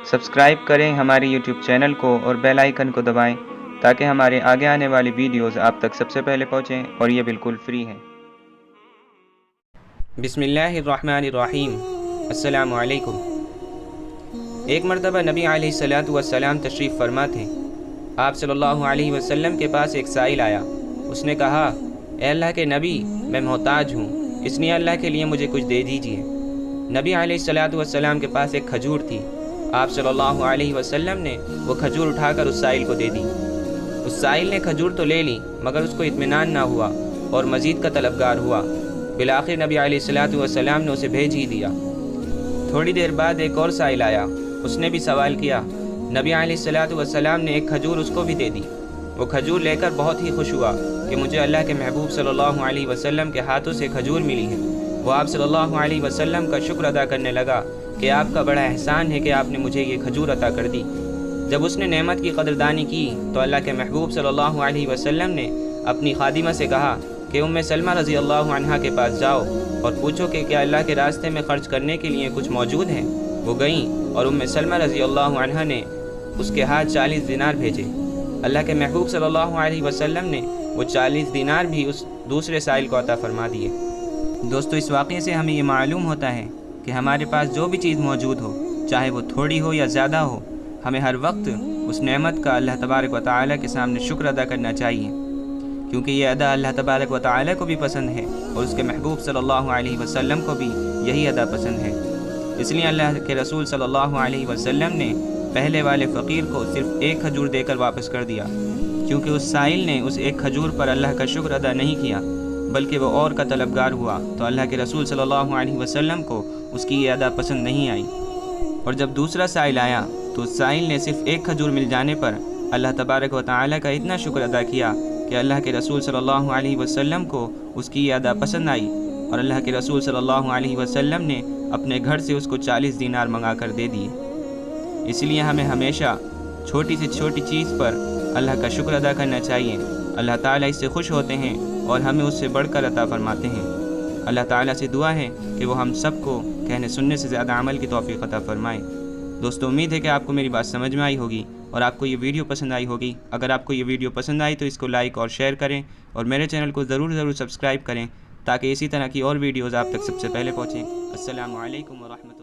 Subscribe करें हमारे YouTube channel को और बेल आइकन को दबाएं ताकि हमारे आगे आने वाली वीडियोस आप तक सबसे पहले पहुंचें और ये बिल्कुल फ्री हैं। बिस्मिल्लाहिर्रहमानिर्रहीम। अस्सलामु अलैकुम। एक मरतबा नबी अलैहिस्सलातु वस्सलाम तशरीफ़ फरमा थे। आप सल्लल्लाहु अलैहि वसल्लम के पास एक साइल आया। उसने कहा, ए अल्लाह के नबी, मैं मोहताज हूँ, इसलिए अल्लाह के लिए मुझे कुछ दे दीजिए। नबी अलैहिस्सलातु वस्सलाम के पास एक खजूर थी। आप सल्लल्लाहु अलैहि वसल्लम ने वो खजूर उठाकर उस साइल को दे दी। उस साइल ने खजूर तो ले ली, मगर उसको इत्मीनान ना हुआ और मज़ीद का तलबगार हुआ। बिलाखिर नबी अलैहिस्सलातु वस्सलाम ने उसे भेज ही दिया। थोड़ी देर बाद एक और साइल आया। उसने भी सवाल किया। नबी अलैहिस्सलातु वस्सलाम ने एक खजूर उसको भी दे दी। वो खजूर लेकर बहुत ही खुश हुआ कि मुझे अल्लाह के महबूब सल्लल्लाहु अलैहि वसल्लम के हाथों से खजूर मिली है। वो आप सल्लल्लाहु अलैहि वसल्लम का शुक्र अदा करने लगा कि आपका बड़ा एहसान है कि आपने मुझे ये खजूर अता कर दी। जब उसने नेमत की कदरदानी की तो अल्लाह के महबूब सल्लल्लाहु अलैहि वसल्लम ने अपनी खादिमा से कहा कि उम्मे सलमा रज़ी अल्लाह अन्हा के पास जाओ और पूछो कि क्या अल्लाह के रास्ते में ख़र्च करने के लिए कुछ मौजूद है। वो गईं और उम्मे सलमा रज़ी अल्लाह अन्हा ने उसके हाथ 40 दिनार भेजे। अल्लाह के महबूब सल्लल्लाहु अलैहि वसल्लम ने वो 40 दिनार भी उस दूसरे साइल को अता फरमा दिए। दोस्तों, इस वाक़े से हमें ये मालूम होता है कि हमारे पास जो भी चीज़ मौजूद हो, चाहे वो थोड़ी हो या ज़्यादा हो, हमें हर वक्त उस नेमत का अल्लाह तबारक व तआला के सामने शुक्र अदा करना चाहिए, क्योंकि ये अदा अल्लाह तबारक व तआला को भी पसंद है और उसके महबूब सल्लल्लाहु अलैहि वसल्लम को भी यही अदा पसंद है। इसलिए अल्लाह के रसूल सल्लल्लाहु अलैहि वसल्लम ने पहले वाले फ़कीर को सिर्फ़ एक खजूर देकर वापस कर दिया, क्योंकि उस साइल ने उस एक खजूर पर अल्लाह का शुक्र अदा नहीं किया, बल्कि वो और का तलबगार हुआ। तो अल्लाह के रसूल सल्लल्लाहु अलैहि वसल्लम को उसकी ये अदा पसंद नहीं आई। और जब दूसरा साइल आया तो उस साइल ने सिर्फ़ एक खजूर मिल जाने पर अल्लाह तबारक व तआला का इतना शुक्र अदा किया कि अल्लाह के रसूल सल्लल्लाहु अलैहि वसल्लम को उसकी ये अदा पसंद आई और अल्लाह के रसूल सल्लल्लाहु अलैहि वसल्लम ने अपने घर से उसको 40 दिनार मंगा कर दे दिए। इसलिए हमें हमेशा छोटी से छोटी चीज़ पर अल्लाह का शुक्र अदा करना चाहिए। अल्लाह ताला इससे खुश होते हैं और हमें उससे बढ़कर अता फरमाते हैं। अल्लाह ताला से दुआ है कि वो हम सबको कहने सुनने से ज़्यादा अमल की तौफीक अता फरमाए। दोस्तों, उम्मीद है कि आपको मेरी बात समझ में आई होगी और आपको ये वीडियो पसंद आई होगी। अगर आपको ये वीडियो पसंद आई तो इसको लाइक और शेयर करें और मेरे चैनल को ज़रूर सब्सक्राइब करें ताकि इसी तरह की और वीडियोज़ आप तक सबसे पहले पहुँचें। अस्सलामु अलैकुम व रहमतुल्लाह।